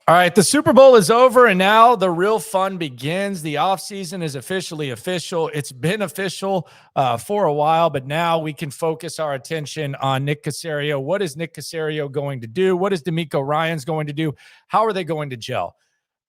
All right, the Super Bowl is over, and now the real fun begins. The offseason is officially official. It's been official for a while, but now we can focus our attention on Nick Caserio. What is Nick Caserio going to do? What is DeMeco Ryans going to do? How are they going to gel?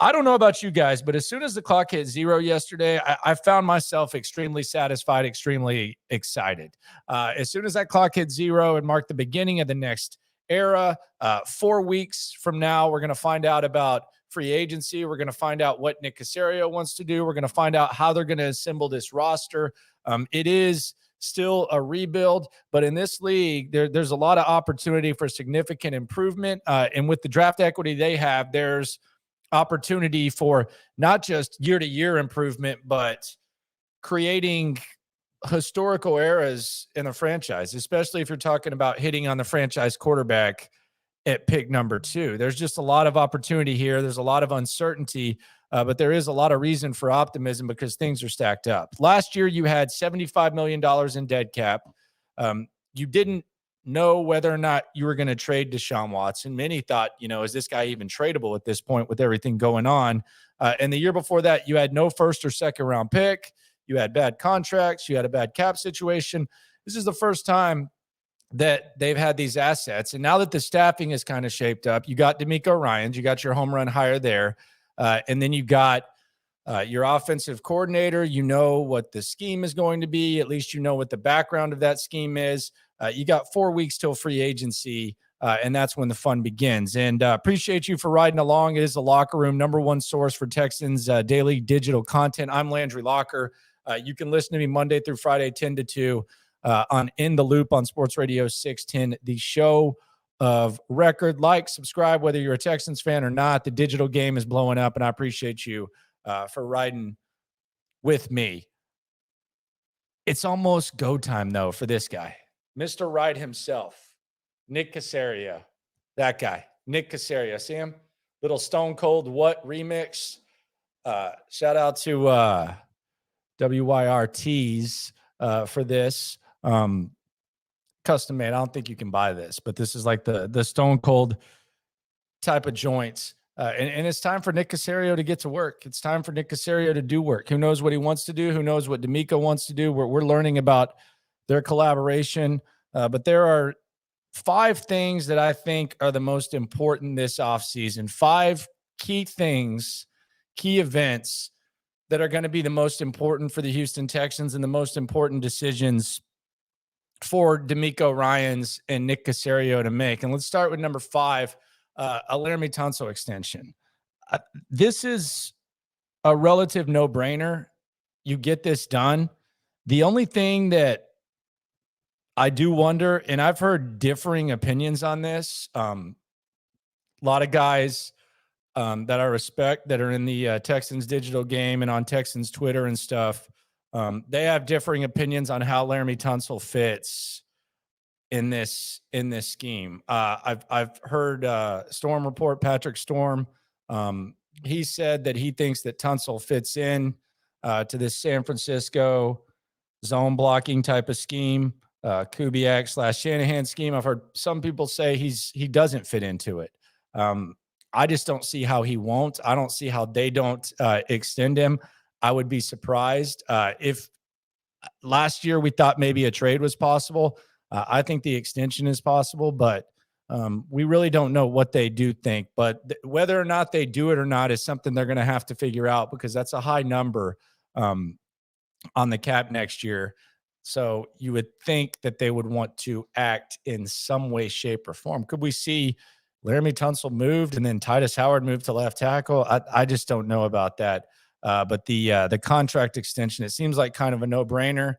I don't know about you guys, but as soon as the clock hit zero yesterday, I found myself extremely satisfied, extremely excited. As soon as that clock hit zero, it marked the beginning of the next era. 4 weeks from now, we're going to find out about free agency. We're going to find out what Nick Caserio wants to do. We're going to find out how they're going to assemble this roster. It is still a rebuild, but in this league, there's a lot of opportunity for significant improvement. And with the draft equity they have, there's opportunity for not just year-to-year improvement, but creating historical eras in a franchise, especially if you're talking about hitting on the franchise quarterback at pick number 2. There's just a lot of opportunity here. There's a lot of uncertainty, but there is a lot of reason for optimism because things are stacked up. Last year, you had $75 million in dead cap. You didn't know whether or not you were going to trade Deshaun Watson. Many thought, is this guy even tradable at this point with everything going on? And the year before that, you had no first or second round pick. You had bad contracts. You had a bad cap situation. This is the first time that they've had these assets. And now that the staffing is kind of shaped up, you got DeMeco Ryans, you got your home run hire there. And then you got your offensive coordinator. You know what the scheme is going to be. At least you know what the background of that scheme is. You got 4 weeks till free agency, and that's when the fun begins. And appreciate you for riding along. It is the Locker Room, #1 source for Texans daily digital content. I'm Landry Locker. You can listen to me Monday through Friday, 10 to 2 on In the Loop on Sports Radio 610, the show of record. Like, subscribe, whether you're a Texans fan or not. The digital game is blowing up, and I appreciate you for riding with me. It's almost go time, though, for this guy. Mr. Right himself, Nick Caserio. That guy, Nick Caserio. See him? Little Stone Cold What remix. Shout out to WYRTs for this. Custom made. I don't think you can buy this, but this is like the Stone Cold type of joints. And it's time for Nick Caserio to get to work. It's time for Nick Caserio to do work. Who knows what he wants to do? Who knows what DeMeco wants to do? We're learning about their collaboration. But there are 5 things that I think are the most important this offseason. 5 key things, key events that are going to be the most important for the Houston Texans and the most important decisions for DeMeco Ryans and Nick Caserio to make. And let's start with number 5, a Laramie Tunsil extension. This is a relative no-brainer. You get this done. The only thing that I do wonder, and I've heard differing opinions on this. A lot of guys that I respect that are in the Texans digital game and on Texans Twitter and stuff, they have differing opinions on how Laramie Tunsil fits in this scheme. I've heard Storm report, Patrick Storm. He said that he thinks that Tunsil fits in to this San Francisco zone blocking type of scheme. Kubiak/Shanahan scheme. I've heard some people say he doesn't fit into it. I just don't see how he won't. I don't see how they don't extend him. I would be surprised if last year we thought maybe a trade was possible. I think the extension is possible, but we really don't know what they do think. But whether or not they do it or not is something they're going to have to figure out because that's a high number on the cap next year. So you would think that they would want to act in some way, shape, or form. Could we see Laramie Tunsil moved and then Titus Howard moved to left tackle? I just don't know about that. But the contract extension, it seems like kind of a no-brainer,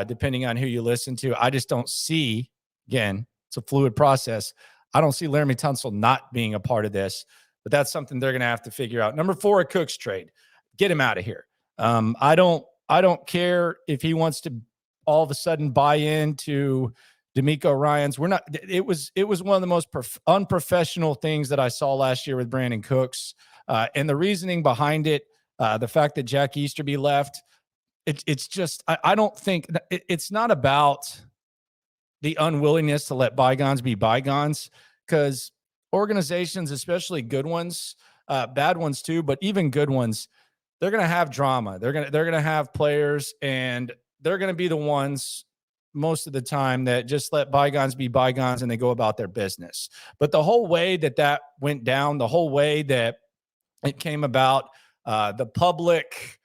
depending on who you listen to. I just don't see, again, it's a fluid process. I don't see Laramie Tunsil not being a part of this, but that's something they're going to have to figure out. Number 4, a Cooks trade. Get him out of here. I don't care if he wants to all of a sudden buy into DeMeco Ryans. It was one of the most unprofessional things that I saw last year with Brandin Cooks. And the reasoning behind it, the fact that Jack Easterby left, it's just, I don't think it's not about the unwillingness to let bygones be bygones, because organizations, especially good ones, bad ones too, but even good ones, they're going to have drama. They're going to have players, and they're going to be the ones most of the time that just let bygones be bygones and they go about their business. But the whole way that went down, the whole way that it came about, the public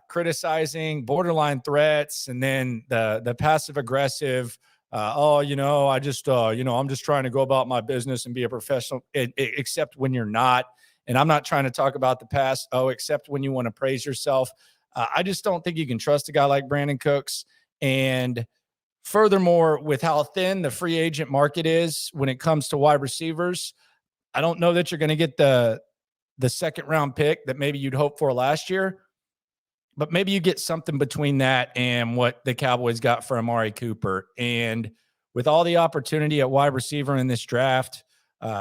criticizing, borderline threats, and then the passive aggressive. I just, I'm just trying to go about my business and be a professional, except when you're not. And I'm not trying to talk about the past. Except when you want to praise yourself. I just don't think you can trust a guy like Brandin Cooks. And furthermore, with how thin the free agent market is when it comes to wide receivers, I don't know that you're going to get the second round pick that maybe you'd hope for last year, but maybe you get something between that and what the Cowboys got for Amari Cooper. And with all the opportunity at wide receiver in this draft,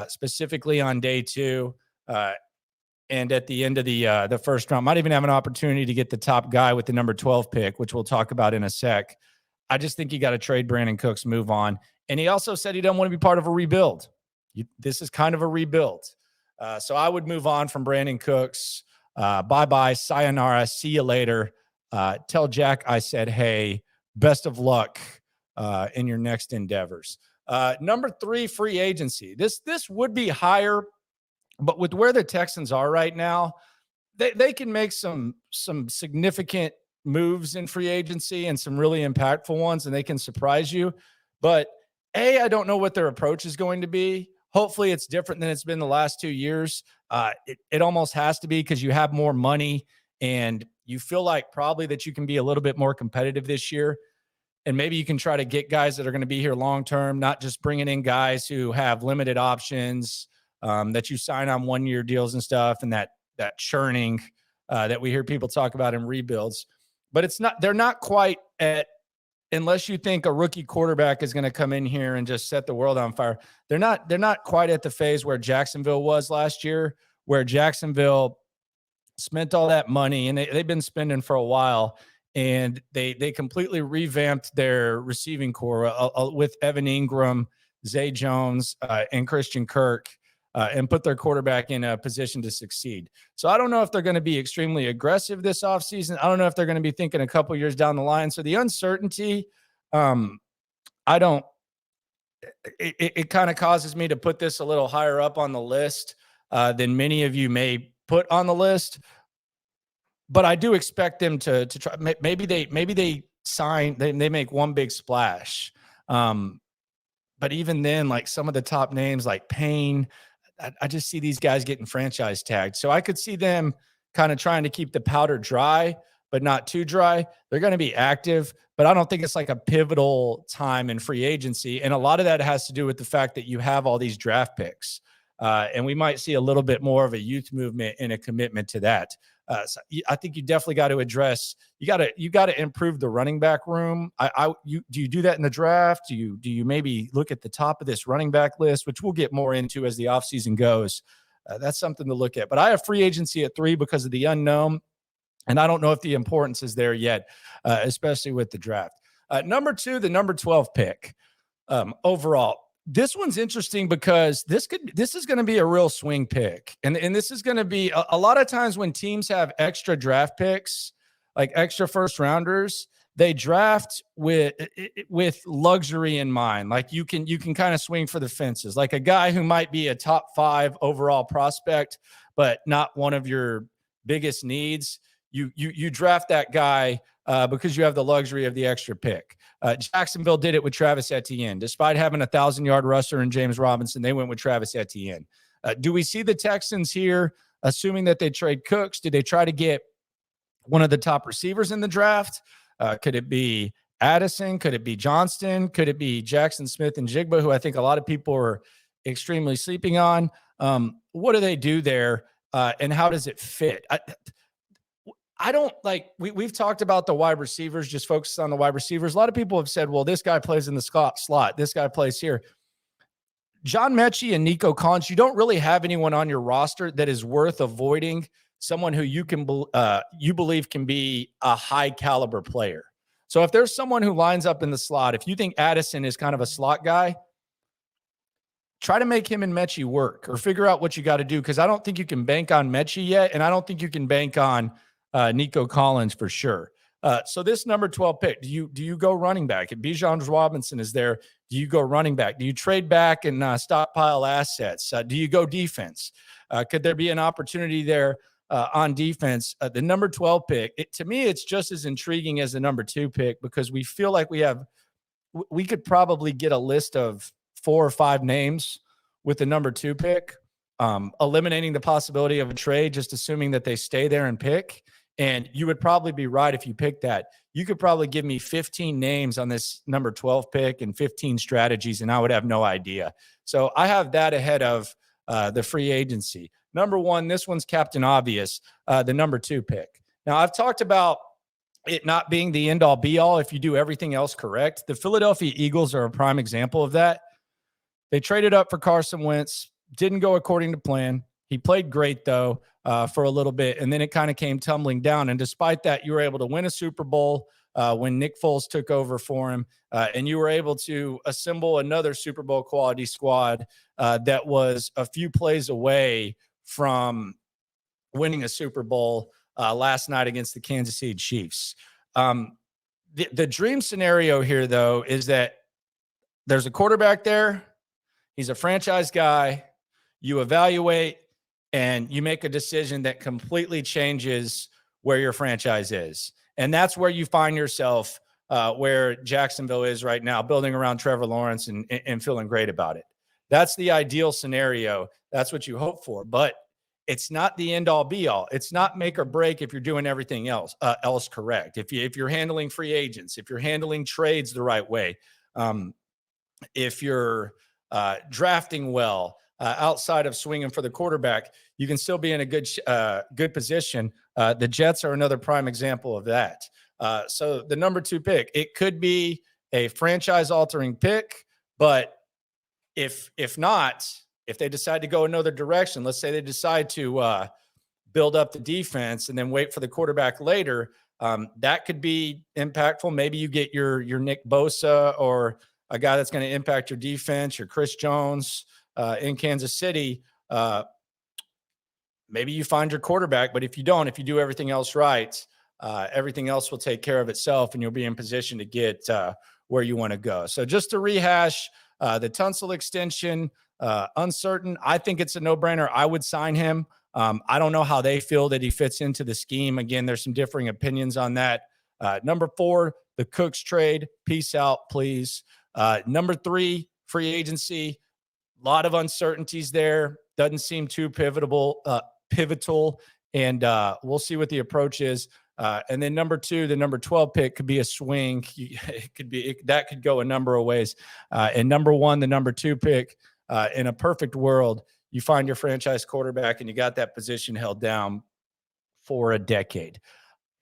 specifically on day 2, and at the end of the first round, might even have an opportunity to get the top guy with the number 12 pick, which we'll talk about in a sec. I just think you got to trade Brandin Cooks, move on. And he also said he doesn't want to be part of a rebuild. This is kind of a rebuild. So I would move on from Brandin Cooks. Bye-bye, sayonara, see you later. Tell Jack I said, hey, best of luck in your next endeavors. Number 3, free agency. This would be higher, but with where the Texans are right now, they can make some significant moves in free agency and some really impactful ones, and they can surprise you. But I don't know what their approach is going to be. Hopefully it's different than it's been the last 2 years. It almost has to be, because you have more money and you feel like probably that you can be a little bit more competitive this year. And maybe you can try to get guys that are going to be here long-term, not just bringing in guys who have limited options that you sign on 1-year deals and stuff, and that churning that we hear people talk about in rebuilds. But they're not quite at, unless you think a rookie quarterback is going to come in here and just set the world on fire. They're not quite at the phase where Jacksonville was last year, where Jacksonville spent all that money, and they've been spending for a while, and they completely revamped their receiving core with Evan Ingram, Zay Jones, and Christian Kirk, and put their quarterback in a position to succeed. So I don't know if they're going to be extremely aggressive this offseason. I don't know if they're going to be thinking a couple years down the line. So the uncertainty, it kind of causes me to put this a little higher up on the list than many of you may put on the list. But I do expect them to try. Maybe they sign, they make one big splash. But even then, like some of the top names like Payne, I just see these guys getting franchise tagged. So I could see them kind of trying to keep the powder dry, but not too dry. They're going to be active, but I don't think it's like a pivotal time in free agency. And a lot of that has to do with the fact that you have all these draft picks. And we might see a little bit more of a youth movement and a commitment to that. So I think you definitely got to address, you got to improve the running back room. Do you do that in the draft? Do you maybe look at the top of this running back list, which we'll get more into as the offseason goes? That's something to look at. But I have free agency at 3 because of the unknown, and I don't know if the importance is there yet, especially with the draft. Number 2, the number 12 pick overall. This one's interesting because this is going to be a real swing pick. And this is going to be a lot of times when teams have extra draft picks, like extra first rounders, they draft with luxury in mind. Like you can kind of swing for the fences, like a guy who might be a top 5 overall prospect, but not one of your biggest needs. You draft that guy because you have the luxury of the extra pick. Jacksonville did it with Travis Etienne. Despite having a 1,000-yard rusher in James Robinson, they went with Travis Etienne. Do we see the Texans here, assuming that they trade Cooks? Do they try to get one of the top receivers in the draft? Could it be Addison? Could it be Johnston? Could it be Jackson Smith and Jigba, who I think a lot of people are extremely sleeping on? What do they do there, and how does it fit? I don't like, we've talked about the wide receivers, just focus on the wide receivers. A lot of people have said, well, this guy plays in the slot. This guy plays here. John Mechie and Nico Collins, you don't really have anyone on your roster that is worth avoiding, someone who you believe can be a high caliber player. So if there's someone who lines up in the slot, if you think Addison is kind of a slot guy, try to make him and Mechie work, or figure out what you got to do, because I don't think you can bank on Mechie yet, and I don't think you can bank on Nico Collins for sure. So this number 12 pick, do you go running back? If Bijan Robinson is there, do you go running back? Do you trade back and stockpile assets? Do you go defense? Could there be an opportunity there on defense? The number 12 pick, to me, it's just as intriguing as the number 2 pick, because we feel like we could probably get a list of 4 or 5 names with the number 2 pick, eliminating the possibility of a trade, just assuming that they stay there and pick. And you would probably be right if you picked that. You could probably give me 15 names on this number 12 pick and 15 strategies, and I would have no idea. So I have that ahead of the free agency. Number 1, this one's Captain Obvious, the number 2 pick. Now, I've talked about it not being the end-all be-all if you do everything else correct. The Philadelphia Eagles are a prime example of that. They traded up for Carson Wentz. Didn't go according to plan. He played great, though, for a little bit, and then it kind of came tumbling down. And despite that, you were able to win a Super Bowl when Nick Foles took over for him, and you were able to assemble another Super Bowl quality squad that was a few plays away from winning a Super Bowl last night against the Kansas City Chiefs. The dream scenario here, though, is that there's a quarterback there. He's a franchise guy. You evaluate and you make a decision that completely changes where your franchise is. And that's where you find yourself where Jacksonville is right now, building around Trevor Lawrence and feeling great about it. That's the ideal scenario. That's what you hope for. But it's not the end all be all. It's not make or break if you're doing everything else correct. If you're handling free agents, if you're handling trades the right way, if you're drafting well, outside of swinging for the quarterback, you can still be in a good position. The Jets are another prime example of that. So the number 2 pick, it could be a franchise-altering pick, but if not, if they decide to go another direction, let's say they decide to build up the defense and then wait for the quarterback later, that could be impactful. Maybe you get your Nick Bosa, or a guy that's going to impact your defense, your Chris Jones in Kansas City. Maybe you find your quarterback, but if you don't, if you do everything else right, everything else will take care of itself, and you'll be in position to get where you want to go. So just to rehash, the Tunsil extension, uncertain. I think it's a no-brainer. I would sign him. I don't know how they feel that he fits into the scheme. Again, there's some differing opinions on that. Number 4, the Cooks trade. Peace out, please. Number 3, free agency. A lot of uncertainties there. Doesn't seem too pivotal. And we'll see what the approach is. And then number 2, the number 12 pick could be a swing. That could go a number of ways. And number 1, the number 2 pick, in a perfect world, you find your franchise quarterback and you got that position held down for a decade.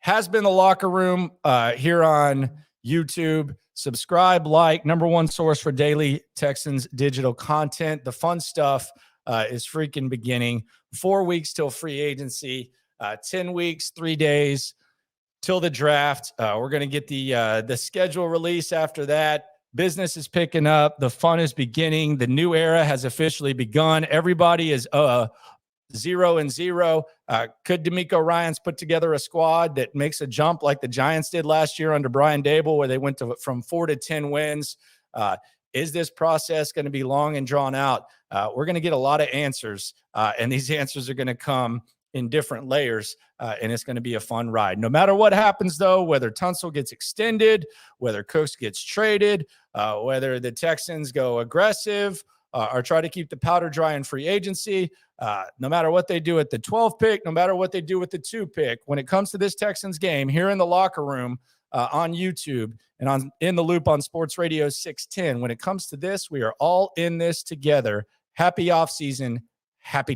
Has been the Locker Room here on YouTube. Subscribe, like, number 1 source for daily Texans digital content. The fun stuff is freaking beginning. 4 weeks till free agency, 10 weeks, 3 days till the draft. We're going to get the schedule release after that. Business is picking up. The fun is beginning. The new era has officially begun. Everybody is 0-0. Could D'Amico Ryans put together a squad that makes a jump like the Giants did last year under Brian Dable, where they went from 4 to 10 wins? Is this process going to be long and drawn out? We're going to get a lot of answers, and these answers are going to come in different layers, and it's going to be a fun ride. No matter what happens, though, whether Tunsil gets extended, whether Cooks gets traded, whether the Texans go aggressive or try to keep the powder dry in free agency, no matter what they do at the 12th pick, no matter what they do with the 2 pick, when it comes to this Texans game here in the Locker Room on YouTube and on In the Loop on Sports Radio 610, when it comes to this, we are all in this together. Happy offseason. Happy